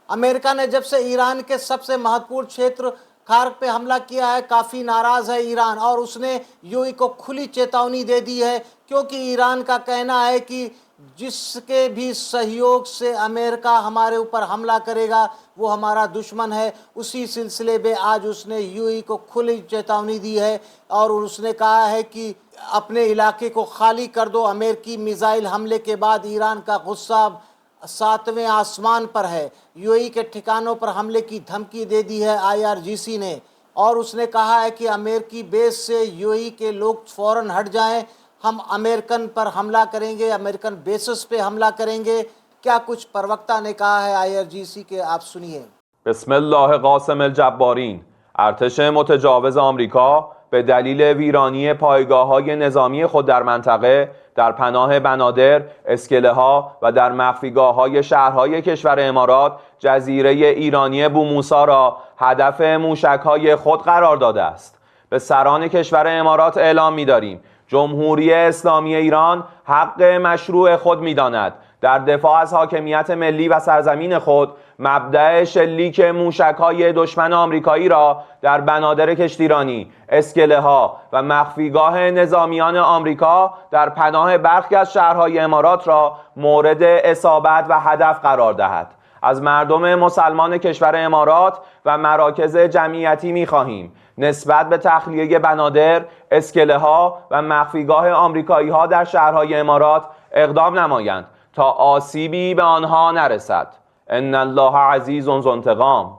अमेरिका ने जब से ईरान के सबसे महत्वपूर्ण क्षेत्र खार्क पे हमला किया है, काफ़ी नाराज़ है ईरान, और उसने यूएई को खुली चेतावनी दे दी है, क्योंकि ईरान का कहना है कि जिसके भी सहयोग से अमेरिका हमारे ऊपर हमला करेगा वो हमारा दुश्मन है। उसी सिलसिले में आज उसने यूएई को खुली चेतावनी दी है और उसने कहा है कि अपने इलाके को खाली कर दो। अमेरिकी मिसाइल हमले के बाद ईरान का गुस्सा 7वें आसमान पर है। यूएई के ठिकानों पर हमले की धमकी दे दी है आईआरजीसी ने, और उसने कहा है कि अमेरिकी बेस से यूएई के लोग फ़ौरन हट जाएं, हम अमेरिकन पर हमला करेंगे, अमेरिकन बेसिस पे हमला करेंगे। क्या कुछ प्रवक्ता ने कहा है आईआरजीसी के, आप सुनिए। बिस्मिल्लाह قاسم الجبارین. ارتش متجاوز آمریکا به دلیل ویرانی پایگاه‌های نظامی خود در منطقه در پناه بنادر، اسکله‌ها و در مخفیگاه‌های شهرهای کشور امارات جزیره ایرانی بوموسا را هدف موشک‌های خود قرار داده است. به سران کشور امارات اعلام می‌داریم جمهوری اسلامی ایران حق مشروع خود می‌داند در دفاع از حاکمیت ملی و سرزمین خود مبدأ شلیک موشک‌های دشمن آمریکایی را در بنادر کشتیرانی، اسکله‌ها و مخفیگاه نظامیان آمریکا در پناه برخی از شهرهای امارات را مورد اصابت و هدف قرار دهد. از مردم مسلمان کشور امارات و مراکز جمعیتی می‌خواهیم نسبت به تخلیه بنادر، اسکله‌ها و مخفیگاه آمریکایی‌ها در شهرهای امارات اقدام نمایند تا آسیبی به آنها نرسد. ان الله عزیز ذو انتقام.